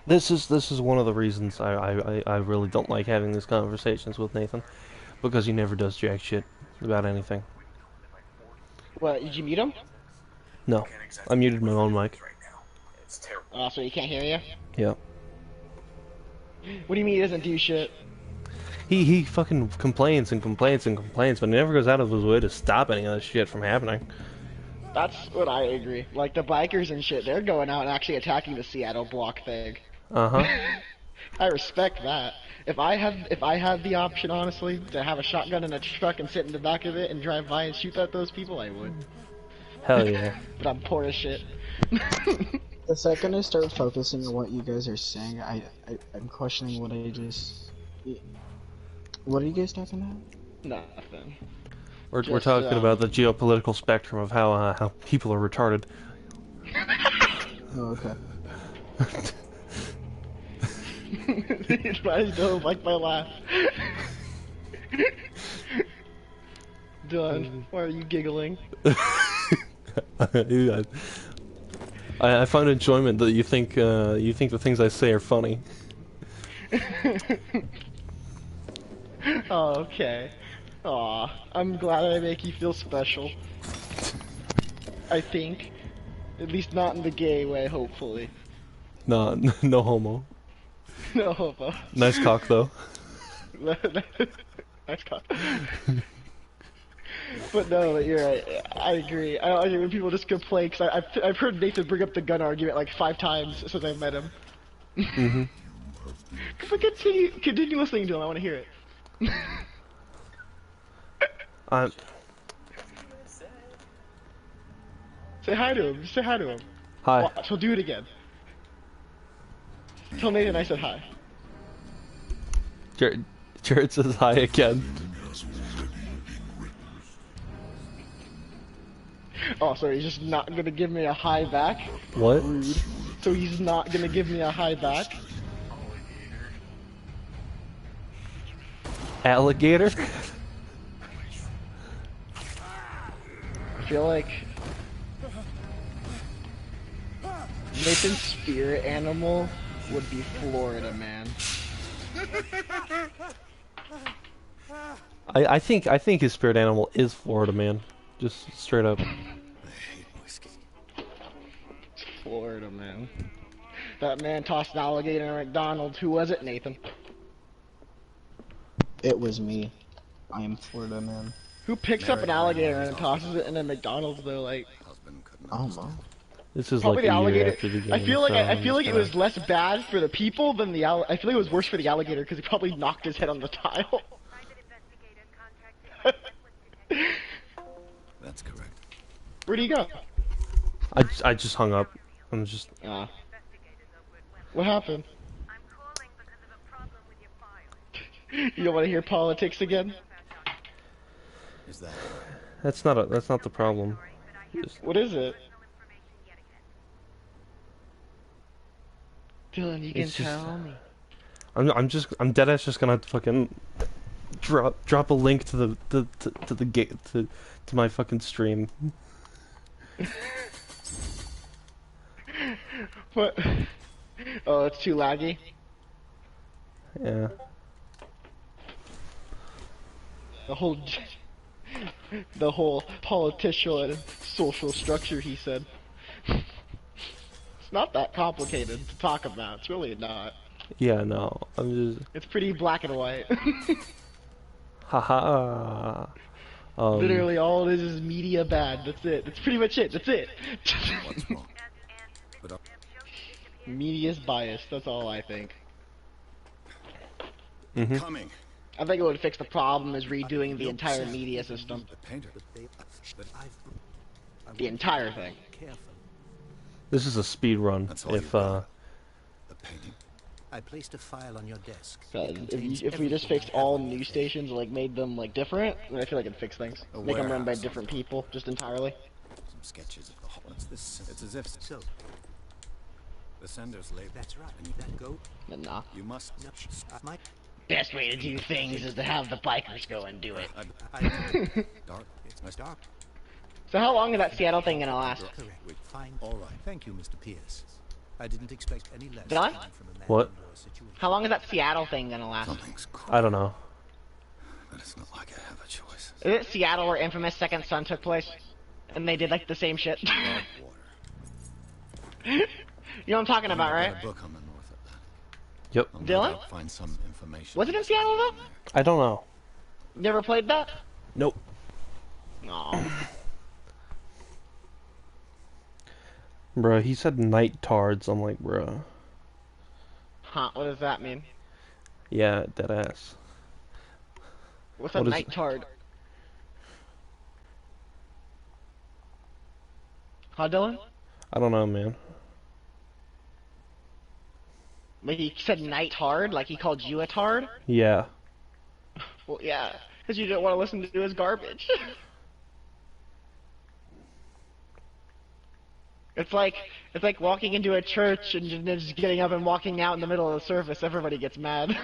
This is one of the reasons I really don't like having these conversations with Nathan, because he never does jack shit about anything. What, did you mute him? No, I muted my own mic. Oh, so he can't hear you? Yeah. What do you mean he doesn't do shit? He fucking complains and complains and complains, but he never goes out of his way to stop any of this shit from happening. That's what I agree. Like, the bikers and shit, they're going out and actually attacking the Seattle block thing. Uh-huh. I respect that. If I had the option, honestly, to have a shotgun in a truck and sit in the back of it and drive by and shoot at those people, I would. Hell yeah. But I'm poor as shit. The second I start focusing on what you guys are saying, I'm questioning what I just. What are you guys talking about? Nothing. We're talking about the geopolitical spectrum of how people are retarded. Oh, okay. I don't like my laugh. Done. Why are you giggling? I find enjoyment that you think the things I say are funny. Oh, okay. Aw, I'm glad I make you feel special. I think. At least not in the gay way, hopefully. No, no homo. No homo. Nice cock though. Nice cock. But no, you're right. I agree. I don't like it when people just complain, because I've heard Nathan bring up the gun argument like 5 times since I've met him. Mm-hmm. But continue listening to him, I want to hear it. Say hi to him. Just say hi to him. Hi. Watch, he'll do it again. Tell Nathan I said hi. Jared says hi again. Oh, so he's just not gonna give me a hi back? What? Rude. So he's not gonna give me a hi back? Alligator? I feel like Nathan's spirit animal would be Florida Man. I think his spirit animal is Florida Man. Just straight up. Florida Man. That man tossed an alligator in McDonald's. Who was it, Nathan? It was me. I am Florida Man. Who picks up an alligator and tosses it in a McDonald's though? Like, I don't know. This is probably like the a year alligator. after the game. I feel like so I feel like it gonna- was less bad for the people than the I feel like it was worse for the alligator because he probably knocked his head on the tile. That's correct. Where'd he go? I just hung up. I'm just. What happened? You don't want to hear politics again? Is that? That's not the problem. Just, What is it? Dylan, you can It's just- tell me. I'm dead ass just gonna fucking drop a link to the to my fucking stream. What? Oh, it's too laggy? Yeah. The whole political and social structure, he said. It's not that complicated to talk about. It's really not. Yeah, no. I'm just It's pretty black and white. haha. Literally all it is media bad. That's it. That's pretty much it. That's it. What's wrong? But Media's biased. That's all I think. coming. I think it would fix the problem is redoing the entire media system. The painter. But The entire thing. This is a speed run. That's all If you've got. The painting. I placed a file on your desk. If we just fixed all news stations, like made them like different, then I feel like it'd fix things. A Make them run by warehouse. different people, just entirely. Some sketches of the whole. What's this? It's as if So, the sender's label. that's right. And that go? Then nah. You must. No, my, Best way to do things is to have the bikers go and do it. Dark. It's my dark. So how long is that Seattle thing gonna last? correct. Fine. All right. Thank you, Mr. Pierce. I didn't expect any less Did I? from a man What? How long is that Seattle thing gonna last? Something's cool, I don't know. but it's not like I have a choice. Is it Seattle where infamous Second Son took place? And they did like the same shit. Dark water. You know what I'm talking about, right? A book on the North Atlantic. Yep. I'll no Dylan? doubt find some information. Was it in Seattle though? I don't know. Never played that? Nope. Aw. Bruh, he said night tards. I'm like, bruh. Huh, what does that mean? Yeah, dead ass. What's a What is night it? tard? Huh, Dylan? I don't know, man. Like he said night hard, like he called you a tard? Yeah. Well, yeah, because you don't want to listen to his garbage. It's like walking into a church and just getting up and walking out in the middle of the service. Everybody gets mad.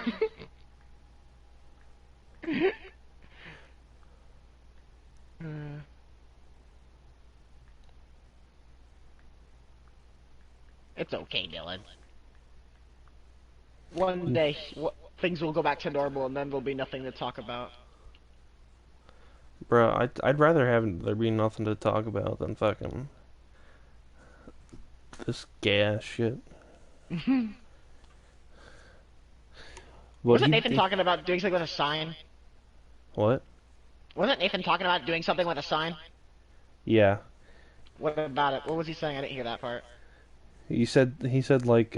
It's okay, Dylan. One day, things will go back to normal, and then there'll be nothing to talk about. Bruh, I'd rather have there be nothing to talk about than fucking this gay ass shit. Wasn't Nathan talking about doing something with a sign? What? Wasn't Nathan talking about doing something with a sign? Yeah. What about it? What was he saying? I didn't hear that part. He said like,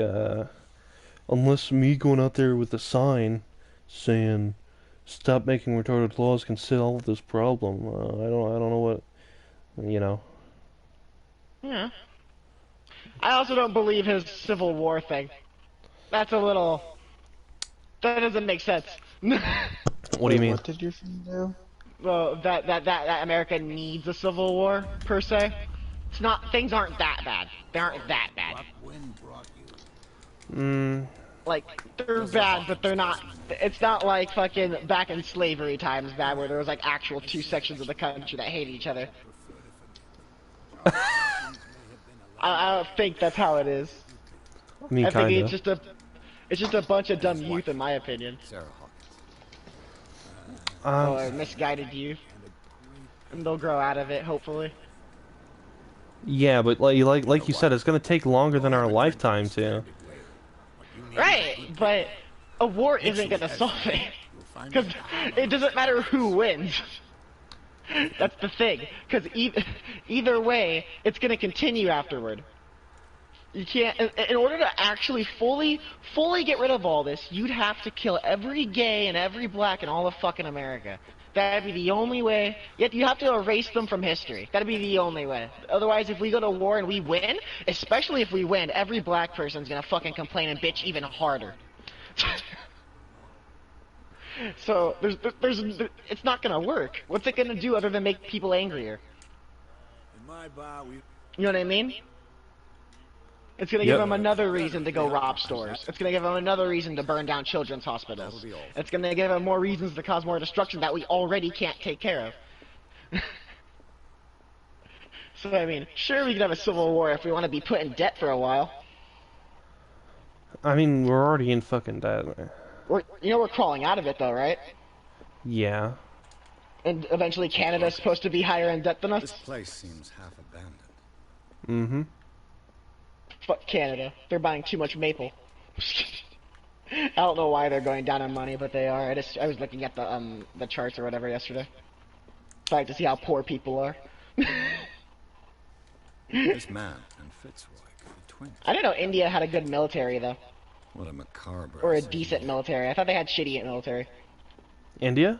unless me going out there with a sign saying, "Stop making retarded laws can solve this problem." I don't know what, you know. Yeah. I also don't believe his Civil War thing. That's a little... That doesn't make sense. What do you mean? What did your friend do? Well, that America needs a Civil War, per se. It's not... Things aren't that bad. They aren't that bad. Like, they're bad, but they're not... It's not like fucking back in slavery times bad, where there was like actual two sections of the country that hated each other. I don't think that's how it is. I mean, I think kinda. it's just a bunch of dumb youth, in my opinion. Sarah Hawkins. Or misguided youth. And they'll grow out of it, hopefully. Yeah, but like you said, it's gonna take longer than our lifetime to. Right, but a war isn't gonna solve it. Because it doesn't matter who wins. That's the thing. Because either way, it's gonna continue afterward. You can't... In order to actually fully get rid of all this, you'd have to kill every gay and every black in all of fucking America. That'd be the only way. Yet you have to erase them from history. That'd be the only way. Otherwise, if we go to war and we win, especially if we win, every black person's gonna fucking complain and bitch even harder. So it's not gonna work. What's it gonna do other than make people angrier? In my bar, we... You know what I mean? It's gonna give them another reason to go rob stores. It's gonna give them another reason to burn down children's hospitals. It's gonna give them more reasons to cause more destruction that we already can't take care of. So, I mean, sure we can have a civil war if we want to be put in debt for a while. I mean, we're already in fucking debt. We're crawling out of it though, right? Yeah. And eventually Canada's supposed to be higher in debt than This us? place seems half abandoned. Mm-hmm. Fuck Canada. They're buying too much maple. I don't know why they're going down on money, but they are. I was looking at the charts or whatever yesterday. Trying to see how poor people are. This man and Fitzroy could be twins. I didn't know India had a good military though. What a macabre... Or a decent military. I thought they had shitty military. India?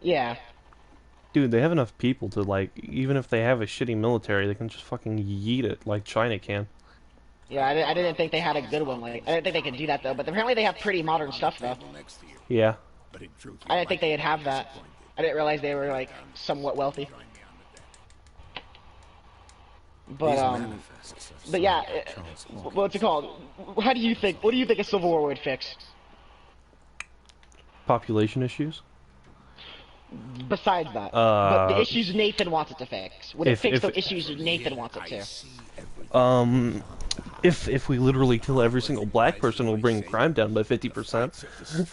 Yeah. Dude, they have enough people to, like, even if they have a shitty military, they can just fucking yeet it like China can. Yeah, I didn't think they had a good one. Like, I didn't think they could do that though. But apparently they have pretty modern stuff though. Yeah. I didn't think they'd have that. I didn't realize they were like somewhat wealthy. But yeah, what's it called? How do you think? What do you think a civil war would fix? Population issues? Besides that, but the issues Nathan wants it to fix. Would it fix the issues Nathan wants it to? Um, if we literally kill every single black person, we'll bring crime down by 50%.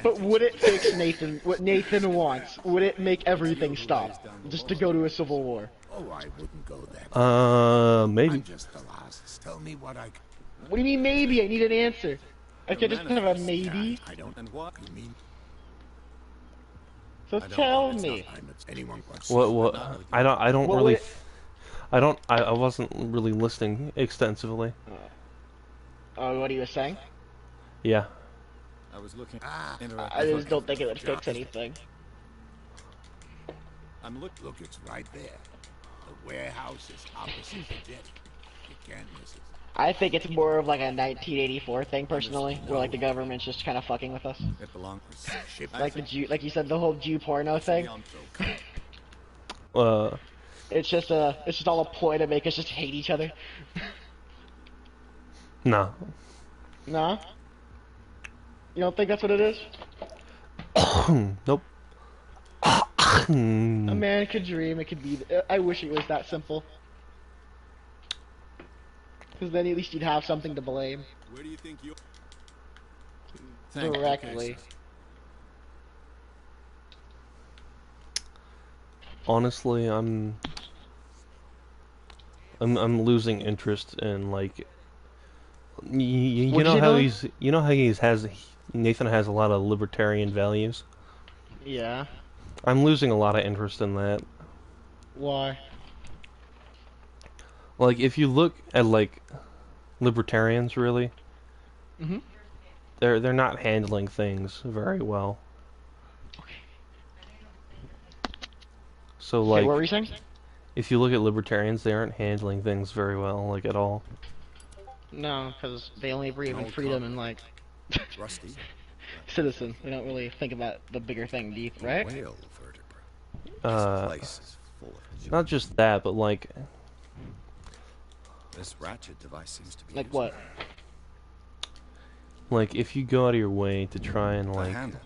But would it fix Nathan, what Nathan wants? Would it make everything stop? Just to go to a civil war? Oh, I wouldn't go that far. Maybe. I'm just the last. Tell me what I. What do you mean maybe? I need an answer. I can't just have a maybe. I don't. And what you mean? So tell me. Anyone wants. What? I don't What really. would it- I wasn't really listening extensively. Oh, what he was saying? Yeah. I was looking. I just don't think it would fix anything. Look, it's right there. The warehouse is opposite the jetty. You can't miss it. I think it's more of like a 1984 thing, personally, where like the government's just kind of fucking with us. It belongs. Like the Jew, like you said, the whole Jew porno thing. Uh. It's just all a ploy to make us just hate each other. No. Nah? You don't think that's what it is? Nope. A man could dream, it could be... I wish it was that simple. Because then at least you'd have something to blame. Where do you think you? Directly. Honestly, I'm losing interest in like you What know is he how doing? Nathan has a lot of libertarian values. Yeah. I'm losing a lot of interest in that. Why? Like if you look at like libertarians really, Mhm. they're not handling things very well. So Okay, like what were you saying? if you look at libertarians, they aren't handling things very well, like at all. No, because they only believe in freedom and like Rusty. citizen. They don't really think about the bigger thing, do you, right? Whale vertebra. Uh, This place is full of. Not just that, but like This ratchet device seems to be. Like used. what? like if you go out of your way to try and The like handle.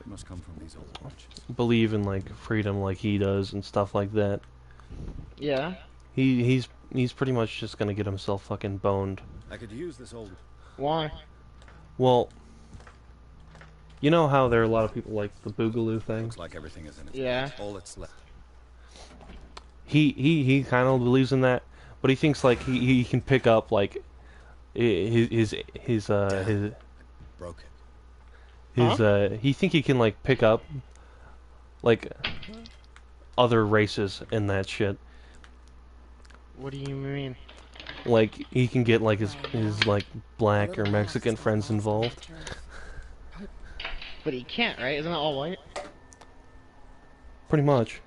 It must come from these old watches. believe in like freedom like he does and stuff like that, Yeah. he's pretty much just gonna get himself fucking boned. I could use this old. Why? Well, you know how there are a lot of people like the Boogaloo thing? Looks like everything is in its Yeah. place. All that's left. He kind of believes in that, but he thinks like he can pick up like his Broke it. he think he can like pick up like other races and that shit. What do you mean? Like he can get like his like black or Mexican friends involved. But he can't, right? Isn't it all white? Pretty much.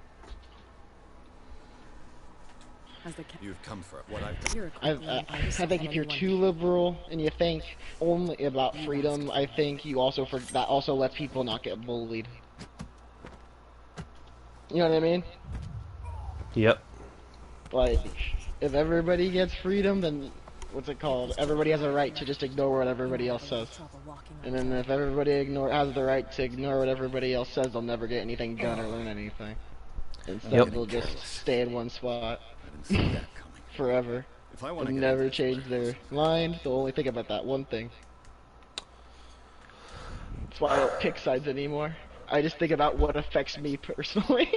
You've come for what I've done. I think if you're too liberal and you think only about freedom, I think you also that also lets people not get bullied. You know what I mean? Yep. Like, if everybody gets freedom, then what's it called? Everybody has a right to just ignore what everybody else says. And then if everybody has the right to ignore what everybody else says, they'll never get anything done or learn anything. Instead, Yep. they'll just stay in one spot I didn't see that coming. forever If I want to and get never into this change place, their mind. They'll only think about that one thing. That's why I don't pick sides anymore. I just think about what affects me personally.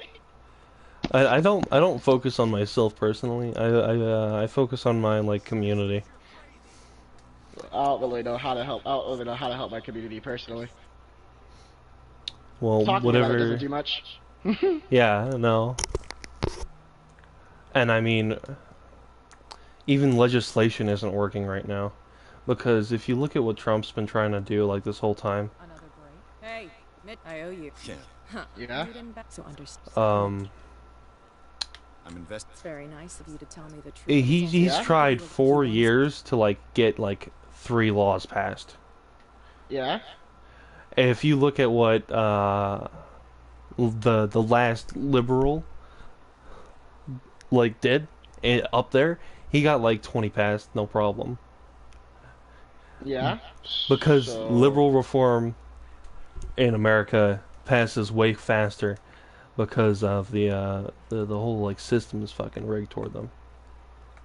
I don't focus on myself personally. I focus on my like community. I don't really know how to help. I don't really know how to help my community personally. Well, Talking about it whatever. doesn't do much. Yeah, no. And I mean, even legislation isn't working right now, because if you look at what Trump's been trying to do like this whole time, Another break. Hey, I owe you. Yeah, Yeah. So understand. I'm invested. It's very nice of you to tell me the truth. he's Yeah? tried 4 years to like get like 3 laws passed. Yeah. If you look at what the last liberal like did up there, he got like 20 passed, no problem. Yeah. Because So- liberal reform in America passes way faster because of the whole like system is fucking rigged toward them.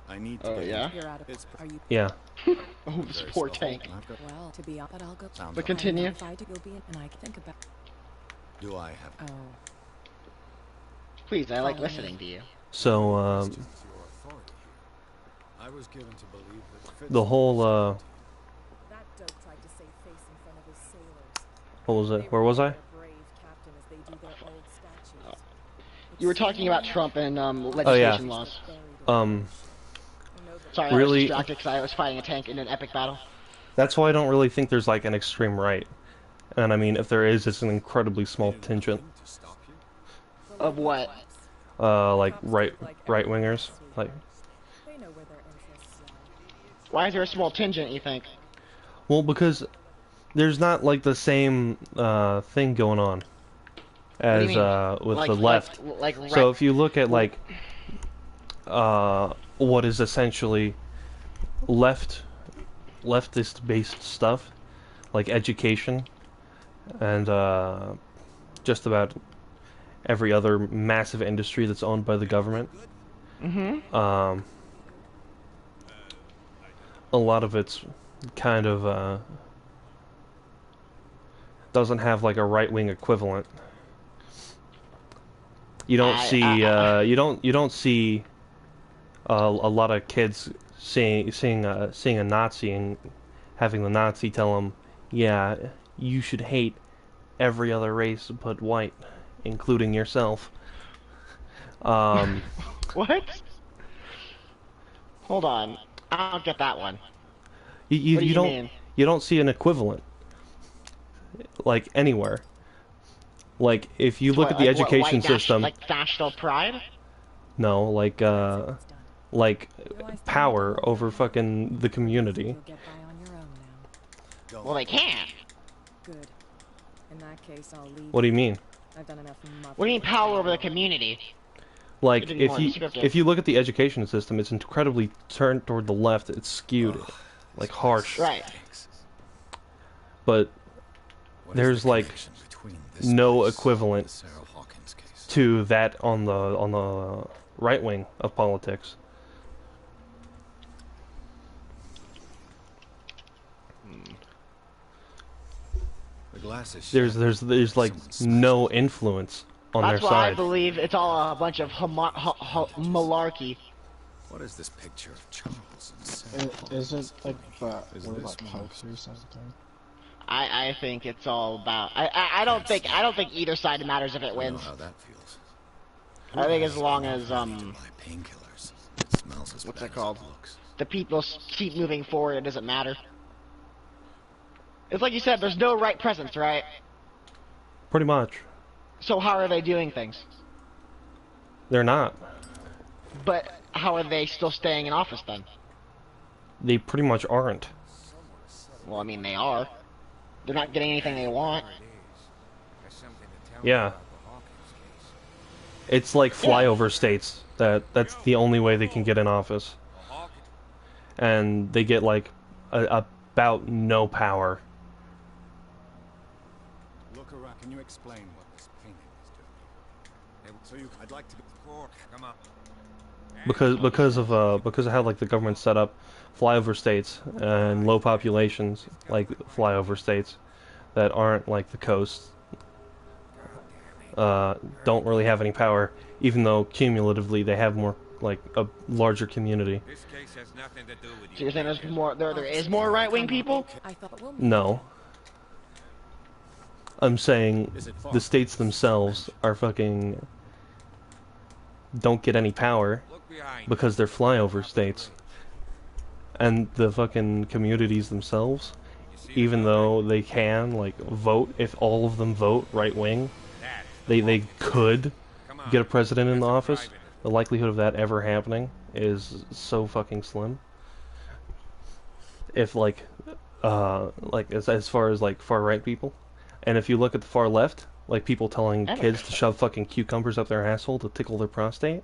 I need to Oh, get yeah? You're out of. It's Are you? Yeah. Oh, this poor tank. Well, to be up, but I'll go. Sounds But okay. continue. If I do, you'll be in, and I can think about. Do I have Oh, Please, I like Follow me. listening to you. So, questions your authority here? I was given to believe that Fitz the whole, that dope tried to save face in front of his sailors. what was They it? Where was I? their brave captain as they do their old statues. You were talking about Trump and Oh, yeah. legislation laws. Sorry, I was Really- distracted because I was fighting a tank in an epic battle. That's why I don't really think there's like an extreme right. And I mean, if there is, it's an incredibly small contingent. to stop you. Of what? Like right wingers. Like, They know where their interests lie. Why is there a small tangent, you think? well, because there's not like the same thing going on as mean? with Like- the left. Like So if you look at like what is essentially leftist based stuff, like education and just about every other massive industry that's owned by the government. A lot of it's kind of doesn't have like a right wing equivalent. You don't see you don't see a lot of kids seeing a Nazi and having the Nazi tell them, yeah, you should hate every other race but white, including yourself. What? Hold on. I don't get that one. You What do you don't mean? you don't see an equivalent like anywhere. Like if you look at the Like, what, education white nash- system, Like national pride? no, like It's done. like Realize power that over fucking the community. You'll get by on your own now. Well, they can't. Good. In that case, I'll leave. What do you mean? I've done enough. What do you mean power over the community? Like It didn't want scripted. if you look at the education system, it's incredibly turned toward the left. It's skewed, like harsh. Right. But What is there's the like connection between this no case equivalent and the Sarah Hawkins case? to that on the right wing of politics. The glass is There's like Someone smashed no it. influence on That's their why I side. believe it's all a bunch of malarkey. What is this picture of Charles and Sarah? Is it like Is what this about one hoax or something? I think it's all about. I don't think either side matters if it I know wins. how that feels. I think as long as Ready to buy painkillers. It smells as What's bad that called? as it looks. the people keep moving forward, it doesn't matter. It's like you said, there's no right presence, right? Pretty much, So how are they doing things? they're not. But how are they still staying in office then? They pretty much aren't. Well, I mean, they are. They're not getting anything they want. Yeah. It's like flyover states that's the only way they can get in office. And they get like about no power. Look around. Can you explain what this painting is doing? So I'd like to come up. Because of how like the government's set up, flyover states and low populations like flyover states that aren't like the coast don't really have any power, even though cumulatively they have more, like a larger community. This case has nothing to do with So you're saying there's more, there is more right-wing people? I thought, well, No. I'm saying the states themselves are fucking don't get any power Look behind. because they're flyover states. And the fucking communities themselves, even though they can like vote, if all of them vote right wing, they could get a president in office. The likelihood of that ever happening is so fucking slim. If like as far as like far right people, and if you look at the far left, like people telling kids to shove fucking cucumbers up their asshole to tickle their prostate,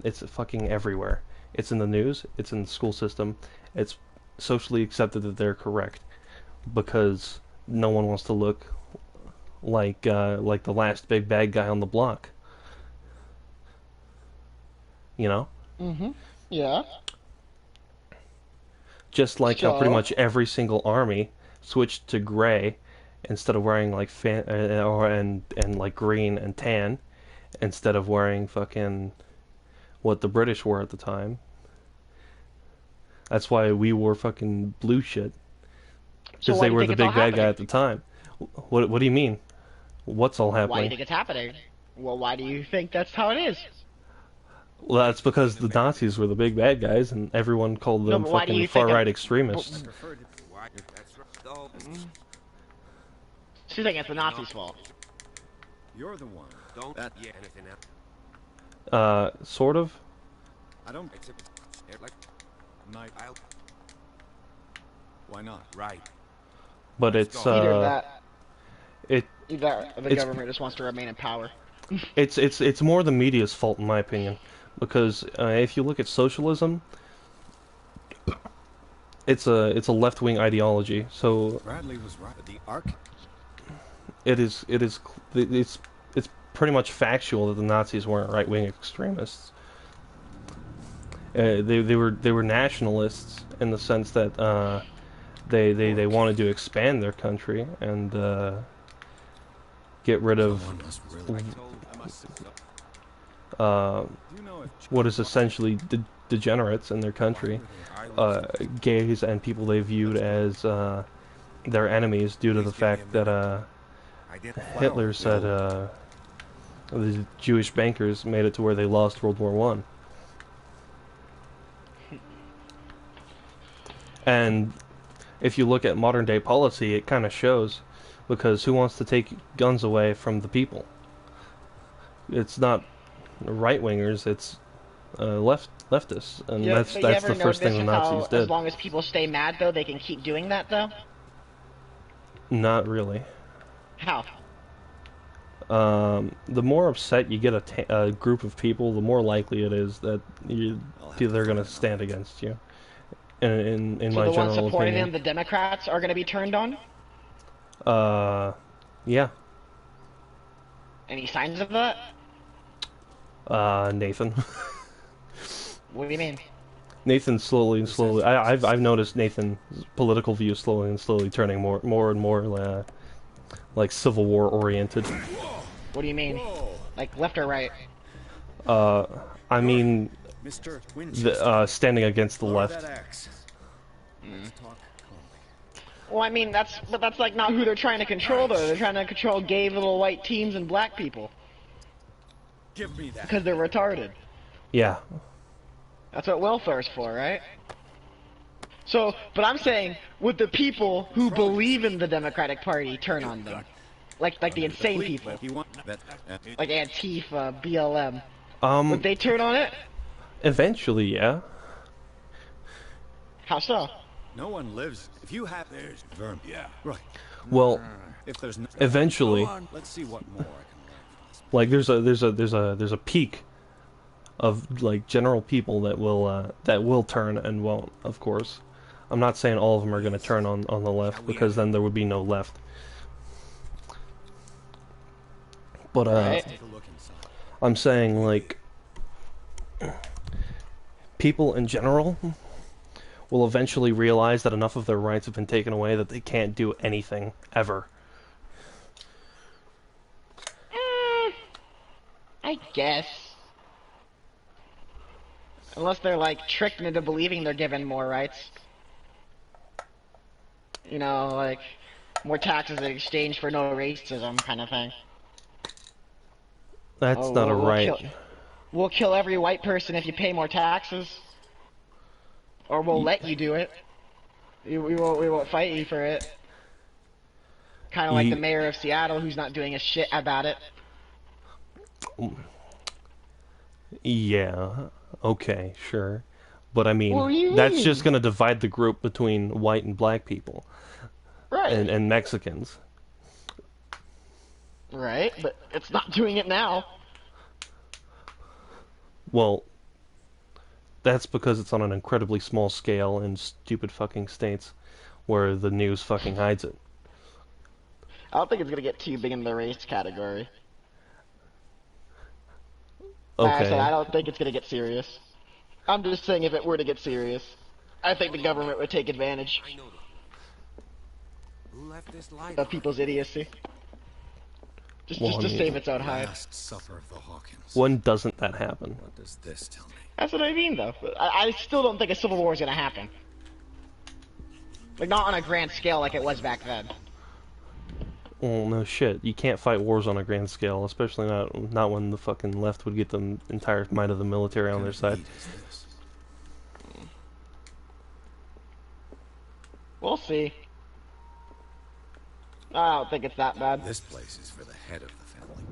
it's fucking everywhere. It's in the news. It's in the school system. It's socially accepted that they're correct because no one wants to look like the last big bad guy on the block. You know? Mm-hmm. Yeah. Just like how pretty So, much every single army switched to gray instead of wearing like and like green and tan instead of wearing fucking what the British wore at the time. That's why we wore fucking blue shit so because why they do you were think the it's all big bad guy happening? at the time. What do you mean? What's all Why do you happening? think it's happening? Well, why do you think that's how it is? Well, that's because the Nazis were the big bad guys, and everyone called No, them but why do fucking you think far-right but, extremists. Why? That's right. Go. so you think it's the Nazis' fault? You're the one. Don't. That Yeah. Anything else? Sort of. I don't. Except, like, Night. I'll. Why not? Right. But Let's it's go. Either that, it either the it's government just wants to remain in power. it's more the media's fault in my opinion, because if you look at socialism, it's a left-wing ideology. So Bradley was right. The Ark. it's pretty much factual that the Nazis weren't right-wing extremists. They were nationalists in the sense that they wanted to expand their country and get rid of Someone must really. I must sit up. Do you know if what is essentially degenerates in their country, gays and people they viewed as their enemies due to the fact that I did. Hitler said the Jewish bankers made it to where they lost World War One. And if you look at modern day policy, it kind of shows, because who wants to take guns away from the people? It's not right wingers, it's leftists, and Yeah, that's but you that's ever the first thing the notice how, Nazis as did. long as people stay mad, though, they can keep doing that, though? Not really. How? The more upset you get a group of people, the more likely it is that they're going to stand against you. In So my the ones general supporting opinion. them, the Democrats, are going to be turned on? Yeah. Any signs of that? Nathan. What do you mean? Nathan slowly and slowly. I've noticed Nathan's political views slowly and slowly turning more and more like Civil War oriented. What do you mean? Like left or right? I mean, Mr. Winchester. standing against the Lower left. that axe. Let's talk calmly. Well, I mean, that's like not who they're trying to control, though. They're trying to control gay little white teens and black people. Give me that. Because they're retarded. Yeah. That's what welfare's for, right? So, but I'm saying, would the people who believe in the Democratic Party turn on them? Like the insane people. You want that? Like Antifa, BLM. Um. Would they turn on it? Eventually, yeah. How so? No one lives. If you have, there's vermin. Yeah. Right. Well, If there's no, eventually, let's see what more I can learn from this. like there's a peak of like general people that will turn and won't. Of course, I'm not saying all of them are going to turn on the left, because then there would be no left. But Right. Take a look inside. I'm saying like people in general will eventually realize that enough of their rights have been taken away that they can't do anything ever. I guess. Unless they're like tricked into believing they're given more rights. You know, like more taxes in exchange for no racism kind of thing. That's Oh, not a we'll right. We'll kill every white person if you pay more taxes. Or we'll let you do it. We won't fight you for it. Kind of like Ye- the mayor of Seattle who's not doing a shit about it. Yeah. Okay, sure. But I mean, What do you that's mean? just going to divide the group between white and black people Right. and Mexicans. Right, but it's not doing it now. Well, that's because it's on an incredibly small scale in stupid fucking states where the news fucking hides it. I don't think it's gonna get too big in the race category. Like I said, I Okay. don't think it's gonna get serious. I'm just saying if it were to get serious, I think the government would take advantage I know them. Who left this light of on? people's idiocy. Just Well, I to mean, save its own hide. Last supper of the Hawkins. when doesn't that happen? What does this tell me? That's what I mean, though. I still don't think a civil war is gonna happen. Like, not on a grand scale like it was back then. Well, no shit. You can't fight wars on a grand scale, especially not when the fucking left would get the entire might of the military on their side. What is this? We'll see. I don't think it's that bad. This place is for the head of the family,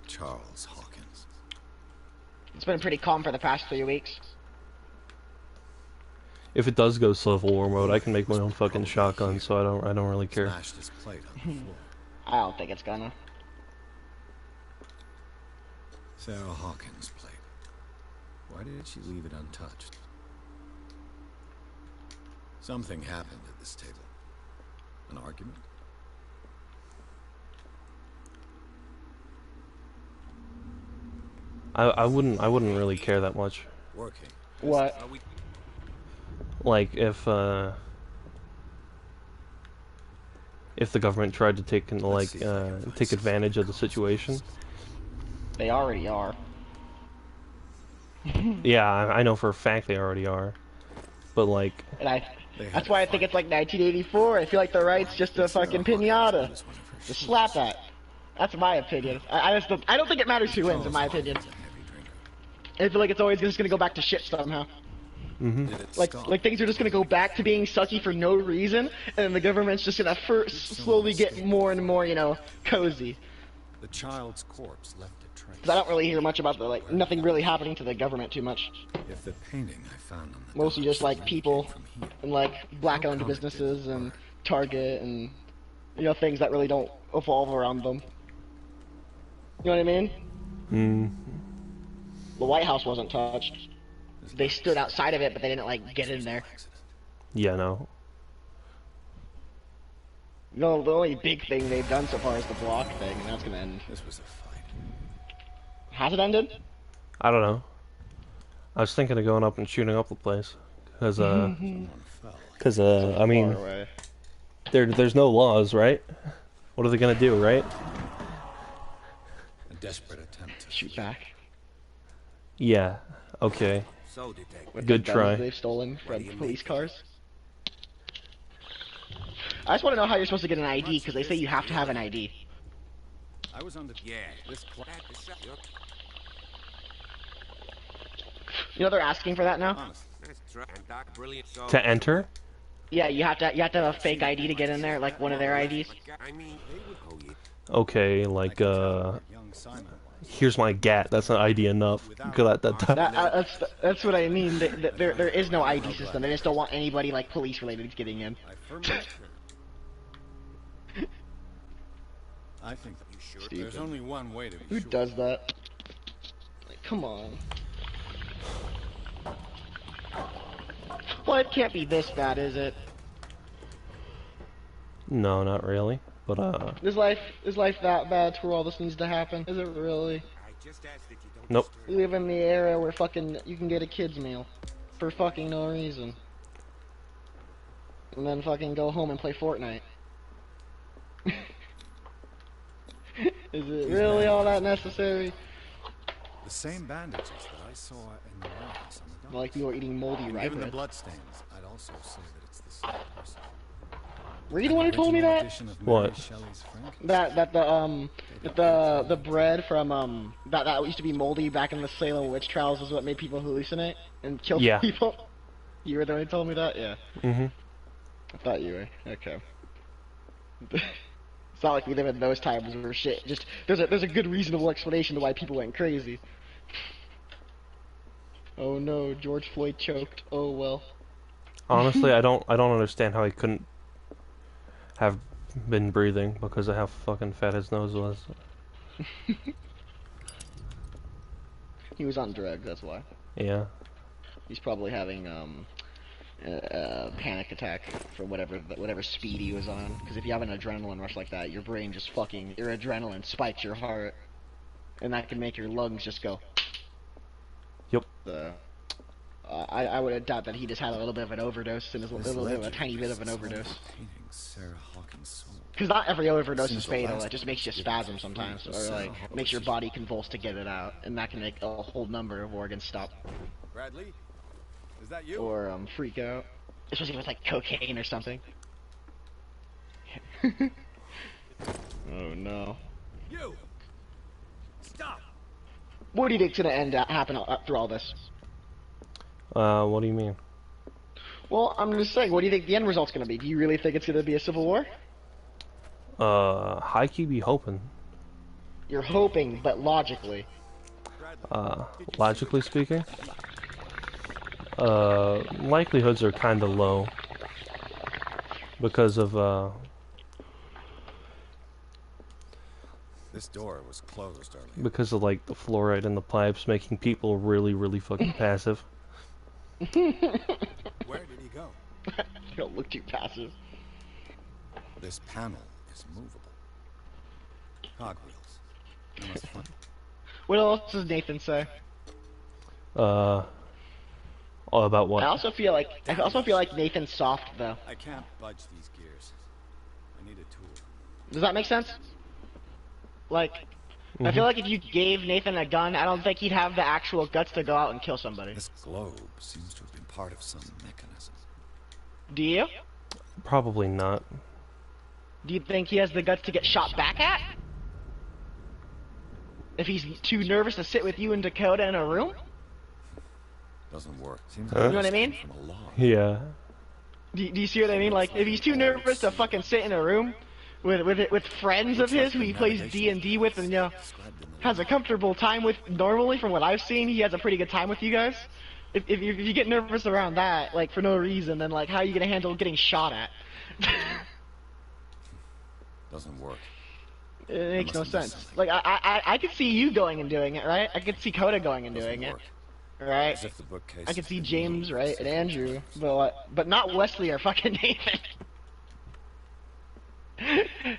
Charles Hawkins. It's been pretty calm for the past 3 weeks. If it does go Civil War mode, I can make my own fucking shotgun, so I don't really care. Smashed his plate on the floor. I don't think it's gonna. Sarah Hawkins' plate. Why did she leave it untouched? Something happened at this table. An argument? I wouldn't really care that much. Working. What? Are we? Like if the government tried to take take advantage of the situation. They already are. Yeah, I know for a fact they already are. But like, And that's why I think it's like 1984. I feel like the right's just a fucking pinata. Just slap that. That's my opinion. I don't think it matters who wins, in my opinion. I feel like it's always just gonna go back to shit somehow. Like things are just gonna go back to being sucky for no reason, and the government's just gonna slowly get more and more, you know, cozy. The child's corpse left a trace. Cause I don't really hear much about nothing really happening to the government too much. If the painting I found on the Mostly just like door people came from here, and like black-owned businesses and Target and, you know, things that really don't evolve around them. You know what I mean? The White House wasn't touched. They stood outside of it, but they didn't like get in there. yeah, no. You know, the only big thing they've done so far is the block thing, and that's gonna end. this was a fight. Has it ended? I don't know. I was thinking of going up and shooting up the place, because Someone fell. I mean, Far away. there's no laws, right? What are they gonna do, right? A desperate attempt to Shoot back. Yeah. Okay. So, detective. With Good the guns try. they've stolen from police cars. I just want to know how you're supposed to get an ID, because they say you have to have an ID. I was on the Yeah, this class is shut. You know they're asking for that now? honest. Let's try. And Doc, brilliant. So, To enter? Yeah, you have to have a fake ID to get in there, like one of their IDs. I mean, they would. Oh, yeah. Okay, like Young Simon was. here's my GAT. That's not ID enough. Cause That's what I mean. There is no ID system. They just don't want anybody like police related getting in. I firmly concur. I think that You sure? there's only one way to be Who sure. does that? Like, come on. Well, it can't be this bad, is it? No, not really. But Is life that bad to where all this needs to happen? Is it really? I just asked that you don't. Nope. We live in the era where fucking you can get a kid's meal for fucking no reason, and then fucking go home and play Fortnite. Is it really all that necessary? The same bandages that I saw in the warehouse on the dock. Like you were eating moldy And rye given the bread. bloodstains, I'd also say that it's the same person. Were you the one who told me Original that? edition of Mary What? Shelley's Frankenstein. That the bread from that used to be moldy back in the Salem witch trials was what made people hallucinate and kill Yeah. people. You were the one who told me that, yeah. mhm. I thought you were. Okay. It's not like we live in those times where shit just there's a good reasonable explanation to why people went crazy. Oh no, George Floyd choked. Oh well. Honestly, I don't understand how he couldn't have been breathing because of how fucking fat his nose was. He was on drugs, that's why. Yeah. He's probably having a panic attack from whatever speed he was on. Because if you have an adrenaline rush like that, your brain just fucking your adrenaline spikes your heart, and that can make your lungs just go. Yep. I would have doubt that he just had a little bit of an overdose and a This little bit of a legend tiny bit of an is overdose. painting Sarah Hawkins' soul. Because not every overdose is Since the fatal. last It just makes you spasm sometimes, or like makes your body convulse to get it out, and that can make a whole number of organs stop Bradley, is that you? or freak out, especially with like cocaine or something. Oh no. You. Stop. What do you think's gonna happen through all this? What do you mean? Well, I'm just saying, what do you think the end result's gonna be? Do you really think it's gonna be a civil war? High-key be hoping. You're hoping, but logically. Logically speaking, likelihoods are kind of low because of, This door was closed earlier. because of, like, the fluoride in the pipes making people really, really fucking passive. Where did he go? You don't look too passive. This panel is movable. Cogwheels. I must find. What else does Nathan say? All about what? I also feel like Nathan's soft though. I can't budge these gears. I need a tool. Does that make sense? Like, I feel like if you gave Nathan a gun, I don't think he'd have the actual guts to go out and kill somebody. This globe seems to have been part of some mechanism. Do you? Probably not. Do you think he has the guts to get shot back at? If he's too nervous to sit with you and Dakota in a room? Doesn't work. Seems Huh? like You know what I this mean? came from a log. Yeah. Do you see what I mean? Like, if he's too nervous to fucking sit in a room with friends of his who he plays D&D with and, you know, has a comfortable time with normally, from what I've seen, he has a pretty good time with you guys. If you get nervous around that, like, for no reason, then, like, how are you gonna handle getting shot at? Doesn't work. It makes no must have sense. missed Like, I could see you going and doing it, right? I could see Coda going and doing it, Work. right? As if the bookcase I could has see been James, moved. right, and Andrew, but not Wesley or fucking Nathan.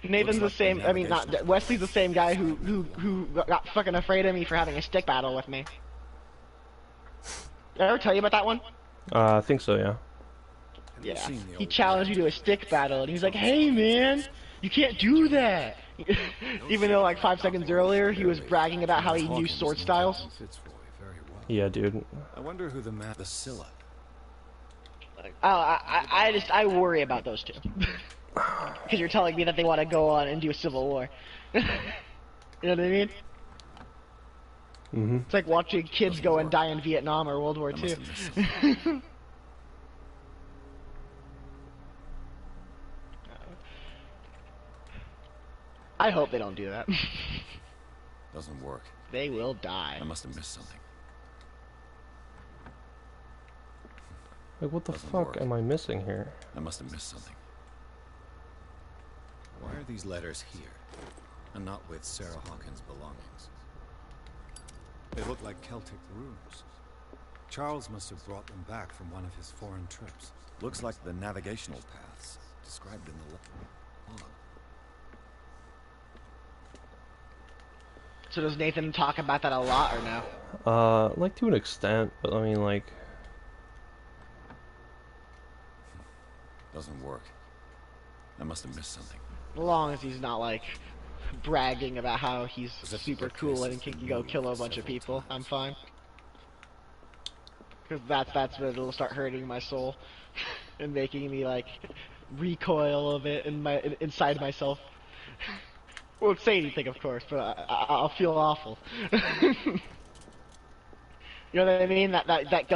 Nathan's the like the same. I mean, navigation. not Wesley's the same guy who got fucking afraid of me for having a stick battle with me. Did I ever tell you about that one? I think so, yeah. Have you Yeah. seen the He old challenged me to a stick battle, and he's like, "Hey, man, you can't do that." Even though, like 5 seconds earlier, he was bragging about how he knew sword styles. Fitzroy very well. Yeah, dude. I wonder who the man, the Scylla. I worry about those two. Because you're telling me that they want to go on and do a civil war. You know what I mean? Mm-hmm. It's like watching kids go and die in Vietnam or World War I II. must have missed something. I hope they don't do that. Doesn't work. They will die. I must have missed something. Like, what the Doesn't fuck work. am I missing here? I must have missed something. Why are these letters here, and not with Sarah Hawkins' belongings? They look like Celtic runes. Charles must have brought them back from one of his foreign trips. Looks like the navigational paths described in the log. So does Nathan talk about that a lot or no? Like to an extent, but I mean, like, Doesn't work. I must have missed something. As long as he's not like bragging about how he's As if the super bookcase cool and has can been go moved kill a bunch of several people, times. I'm fine. Because that's when it'll start hurting my soul and making me like recoil a bit inside myself. Won't say anything, of course, but I'll feel awful. You know what I mean? That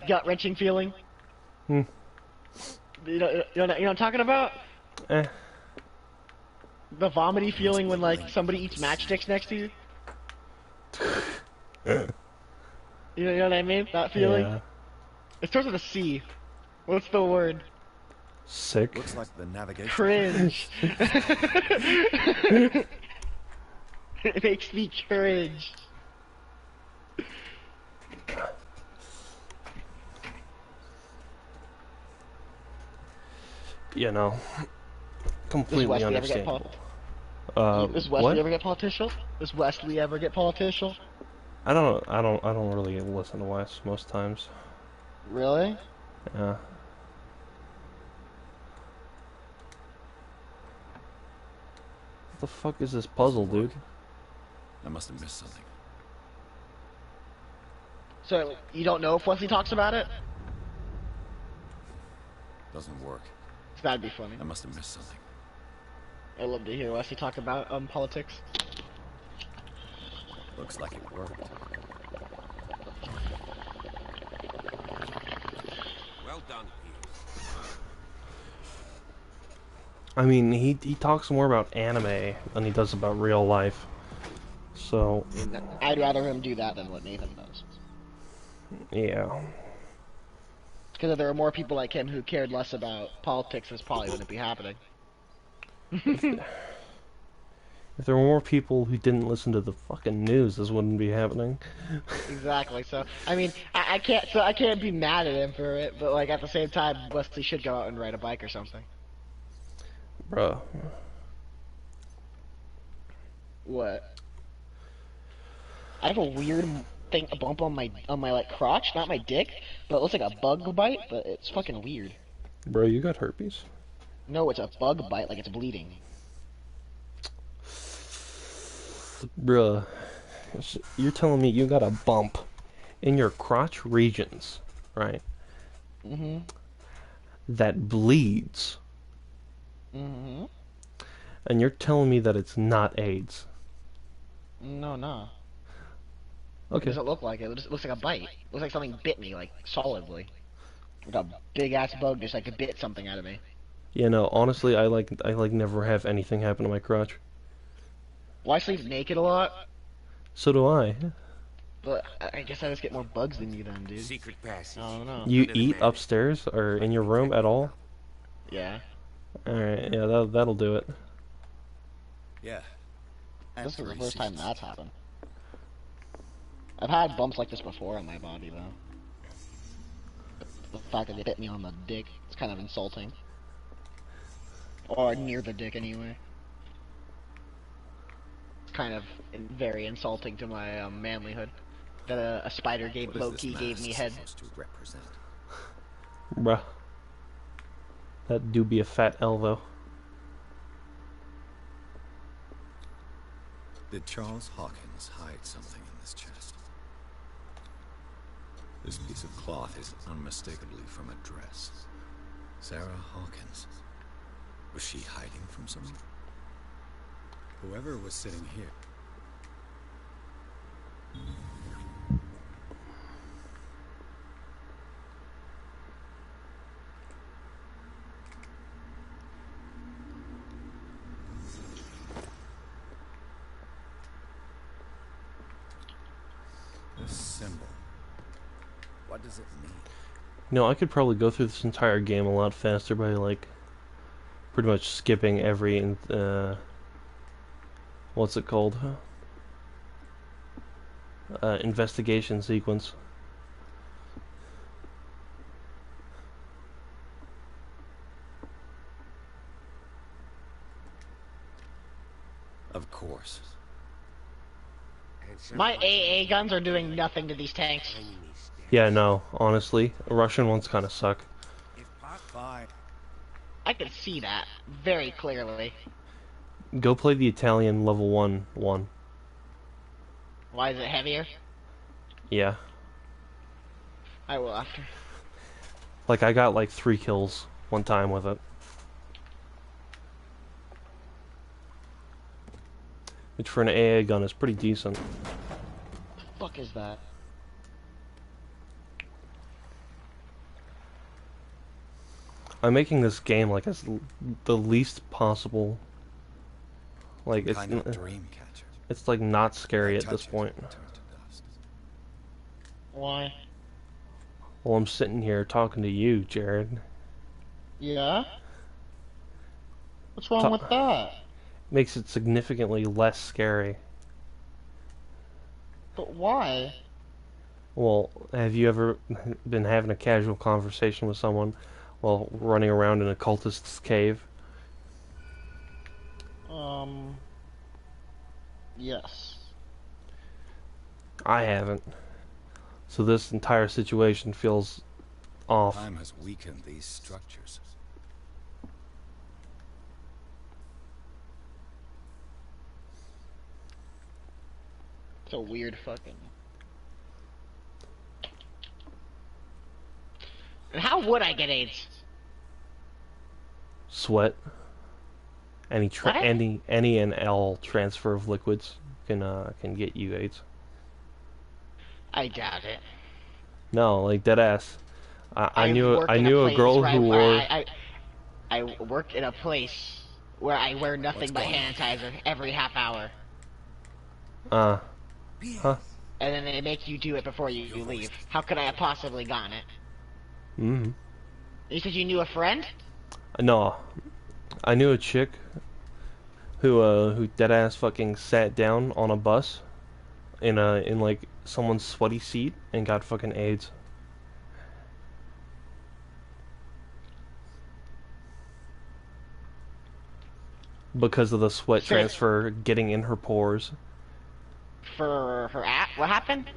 gut wrenching feeling. Hmm. You know what I'm talking about? eh. The vomity feeling when like somebody eats matchsticks next to you. You know what I mean? That feeling. Yeah. It starts with a C. What's the word? Sick. Looks like the navigation. Cringe. It makes me cringe. You know, Does completely Wesley ever get understandable. Does Wesley what? ever get political? Does Wesley ever get political? I don't really listen to Wes most times. Really? Yeah. What the fuck is this puzzle, Doesn't work. dude? I must have missed something. So you don't know if Wesley talks about it? Doesn't work. It's gotta be funny. I must have missed something. I love to hear Wesley talk about politics. Looks like it worked. Well done, Pierce. I mean, he talks more about anime than he does about real life. So, I'd rather him do that than what Nathan does. yeah. Because if there were more people like him who cared less about politics, this probably wouldn't be happening. If there were more people who didn't listen to the fucking news, this wouldn't be happening. Exactly. So I mean, I can't. So I can't be mad at him for it. But like at the same time, Wesley should go out and ride a bike or something. Bruh. What? I have a weird thing, a bump on my like crotch, not my dick, but it looks like a bug bite. But it's fucking weird. Bro, you got herpes? No, it's a bug bite, like it's bleeding. Bruh. You're telling me you got a bump in your crotch regions, right? Mhm. That bleeds. Mhm. And you're telling me that it's not AIDS. No, no. It Okay. doesn't look like it. It just looks like a bite. It looks like something bit me, like solidly. Like a big ass bug just like bit something out of me. Yeah, no, honestly, I like never have anything happen to my crotch. Well, I sleep naked a lot, So do I. but I guess I just get more bugs than you then, dude. Secret passage. I don't know. You Under the eat mattress. upstairs or in your room at all? Yeah. Alright, yeah, that'll do it. Yeah. This is the After first time seasons. that's happened. I've had bumps like this before on my body, though. The fact that they bit me on the dick, it's kind of insulting. Or near the dick, anyway. It's kind of very insulting to my manlyhood. That a spider gave What is low-key this gave me mask head. supposed to represent? Bruh. That do be a fat elbow. Did Charles Hawkins hide something in this chest? This piece of cloth is unmistakably from a dress. Sarah Hawkins. Was she hiding from someone? Whoever was sitting here. This symbol. What does it mean? You know, I could probably go through this entire game a lot faster by, like, pretty much skipping every, what's it called? Investigation sequence. Of course. My AA guns are doing nothing to these tanks. Yeah, no, honestly, Russian ones kind of suck. If part 5 I can see that very clearly. Go play the Italian level 1 one. Why is it heavier? Yeah. I will after. Like, I got like 3 kills one time with it. Which for an AA gun is pretty decent. The fuck is that? I'm making this game like as the least possible. Like it's Kind of dream catcher. it's like not scary at Touch this it, point. turn to dust. Why? Well, I'm sitting here talking to you, Jared. Yeah? What's wrong Ta- with that? Makes it significantly less scary. But why? Well, have you ever been having a casual conversation with someone while running around in a cultist's cave? Yes. I haven't. So this entire situation feels off. Time has weakened these structures. It's a weird fucking... And how would I get AIDS? Sweat. What? Any and all transfer of liquids can get you AIDS. I doubt it. No, like dead ass. I work in knew a place girl where who wore. I work in a place where I wear nothing but hand sanitizer every half hour. Huh? And then they make you do it before you leave. How could I have possibly gotten it? Mm-hmm. You said you knew a friend? No, I knew a chick who dead ass fucking sat down on a bus in like someone's sweaty seat and got fucking AIDS. Because of the sweat transfer getting in her pores. For her what happened?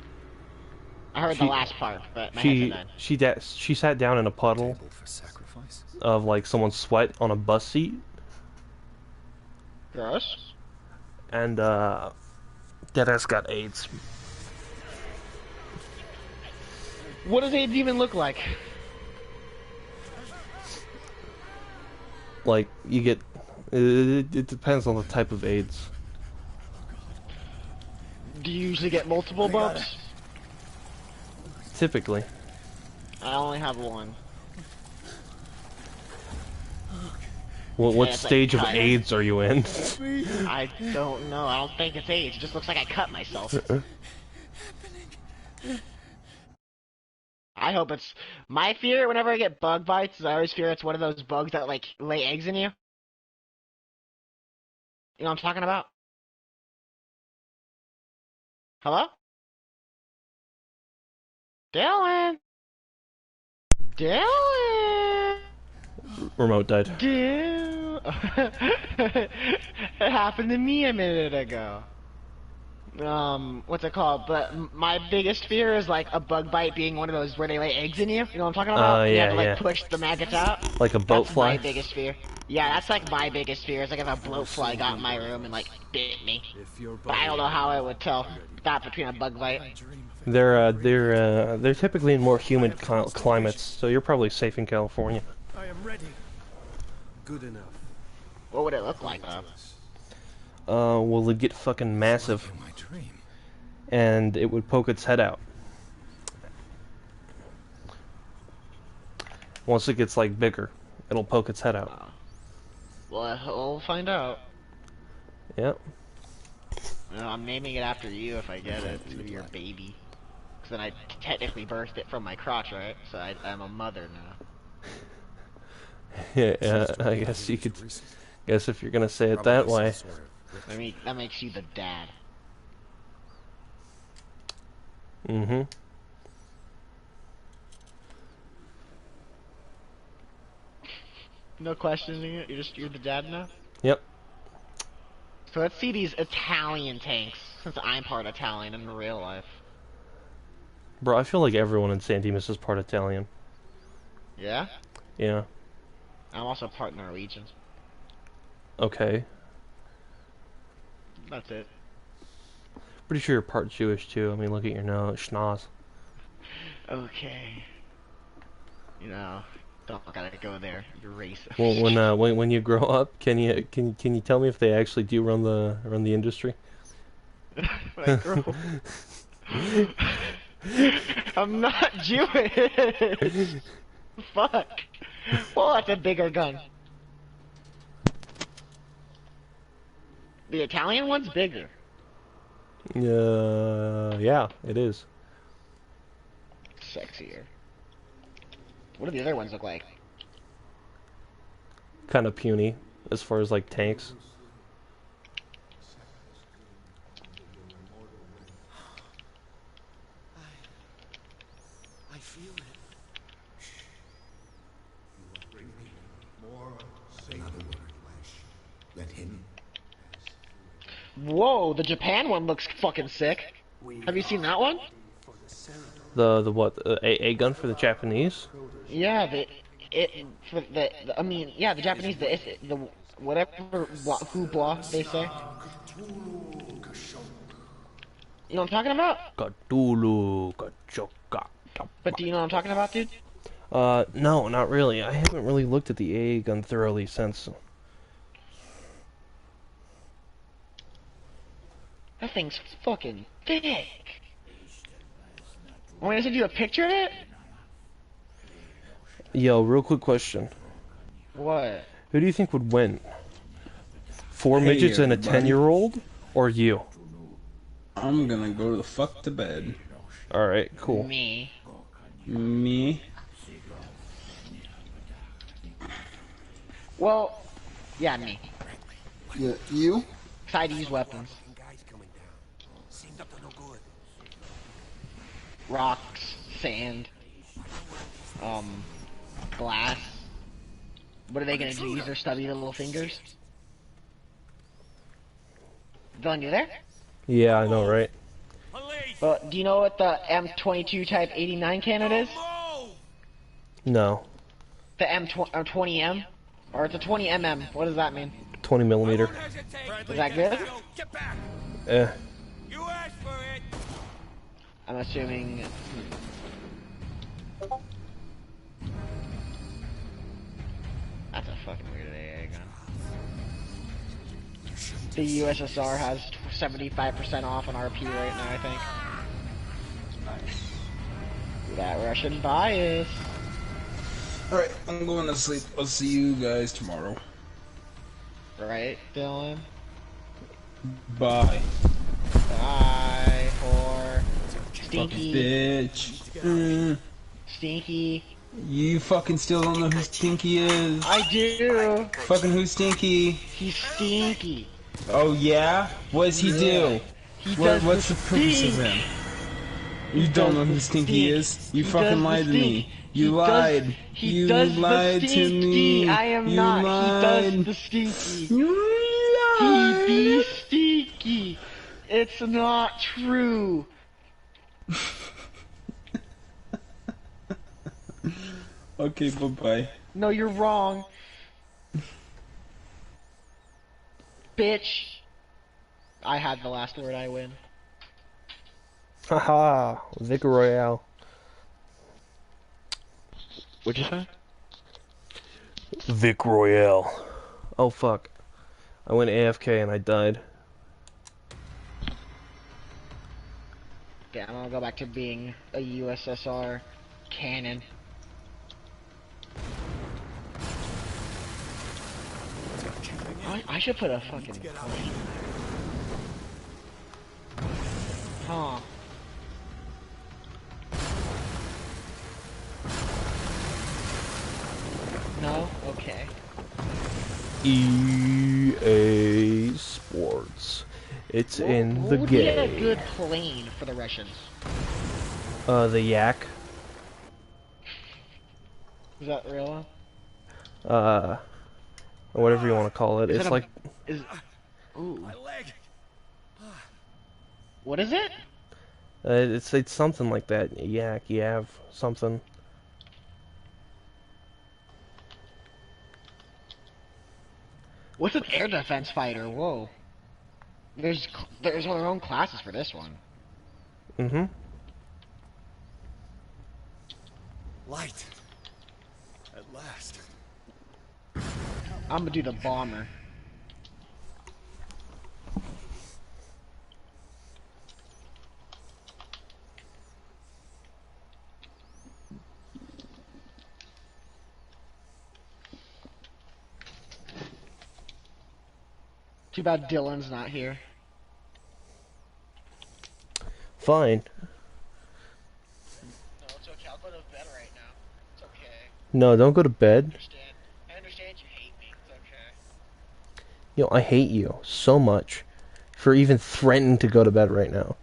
I heard the last part, but my headset died. She sat down in a puddle of like someone's sweat on a bus seat. Gross. And deadass got AIDS. What does AIDS even look like? Like you get it depends on the type of AIDS. Do you usually get multiple bumps? Typically. I only have one. Well, what stage of AIDS are you in? I don't know. I don't think it's AIDS. It just looks like I cut myself. I hope it's... My fear whenever I get bug bites is I always fear it's one of those bugs that, like, lay eggs in you. You know what I'm talking about? Hello? Dylan? Dylan? Remote died. Dylan? It happened to me a minute ago. What's it called? But my biggest fear is like a bug bite being one of those where they lay eggs in you. You know what I'm talking about? You have to like push the maggots out. Like a bloat fly? That's my biggest fear. Yeah, that's like my biggest fear. Is like if a bloat fly got in my room and like bit me. But I don't know how I would tell that between a bug bite. They're typically in more humid climates, so you're probably safe in California. I am ready. Good enough. What would it look like though? Well, it'd get fucking massive, and it would poke its head out. Once it gets like bigger, it'll poke its head out. Well, we'll find out. Yep. No, I'm naming it after you if I get it. It's gonna be your baby. Cause then I technically birthed it from my crotch, right? So I'm a mother now. Yeah, I guess you could. Guess if you're gonna say it that way. That makes you the dad. Mm-hmm. No questioning it. You're the dad now. Yep. So let's see these Italian tanks, since I'm part Italian in real life. Bro, I feel like everyone in San Dimas is part Italian. Yeah? Yeah. I'm also part Norwegian. Okay. That's it. Pretty sure you're part Jewish too. I mean, look at your nose, schnoz. Okay. You know, don't gotta go there. You're racist. Well, when you grow up, can you tell me if they actually do run the industry? When I grow I'm not Jewish. Fuck. Well, that's a bigger gun. The Italian one's bigger. Yeah, it is. Sexier. What do the other ones look like? Kind of puny, as far as like tanks. I feel it. Let him. Whoa, the Japan one looks fucking sick. Have you seen that one? For the ceremony. The what? The AA gun for the Japanese? Yeah, I mean, yeah, the Japanese, the whatever, who blah they say. You know what I'm talking about? Cthulhu, Kachoka. But do you know what I'm talking about, dude? No, not really. I haven't really looked at the AA gun thoroughly since. That thing's fucking thick. Want me to send you a picture of it? Yo, real quick question. What? Who do you think would win? Four Hey, midgets and a everybody. 10-year-old? Or you? I'm gonna go the fuck to bed. Alright, cool. Me. Me? Well, yeah, me. Yeah, you? Cause I use weapons. Rocks, sand, glass. What are they gonna do? Use their stubby little fingers? Dylan, you there? Yeah, I know, right? Well, do you know what the M22 Type 89 cannon is? No. The M20M? Or it's a 20mm. What does that mean? 20 millimeter. Is that good? Eh. I'm assuming... That's a fucking weird AA gun. The USSR has 75% off on RP right now, I think. That Russian bias. Alright, I'm going to sleep. I'll see you guys tomorrow. Right, Dylan? Bye. Bye, whore. Stinky. Bitch. Stinky. You fucking still don't know who Stinky is. I do. Fucking who's Stinky? He's stinky. Oh yeah? What does he do? He does What's the purpose of him? You don't know who Stinky is? You fucking lied to me. You lied. He does the lied to stinky. me. I am You not. lied. He does the stinky. You He lied. be stinky. It's not true. Okay, bye-bye. No, you're wrong. Bitch. I had the last word, I win. Haha, Vic Royale. What'd you say? Vic Royale. Oh fuck. I went AFK and I died. Yeah, I'm gonna go back to being a USSR cannon. I should put a fucking... Huh. No? Okay. EA Sports. It's in the what would be a game. good plane for the Russians? The Yak. Is that real? Whatever you want to call it. Is It's it like... Ooh. What is it? it's something like that. Yak, Yav, something. What's an air defense fighter? Whoa. There's their own classes for this one. Mm-hmm. Light. At last. I'm gonna do the bomber. Too bad Dylan's not here. Fine. No, it's okay. I'll go to bed right now. It's okay. No, don't go to bed. I understand you hate me. It's okay. Yo, I hate you so much for even threatening to go to bed right now.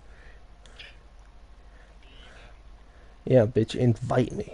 Yeah, bitch, invite me.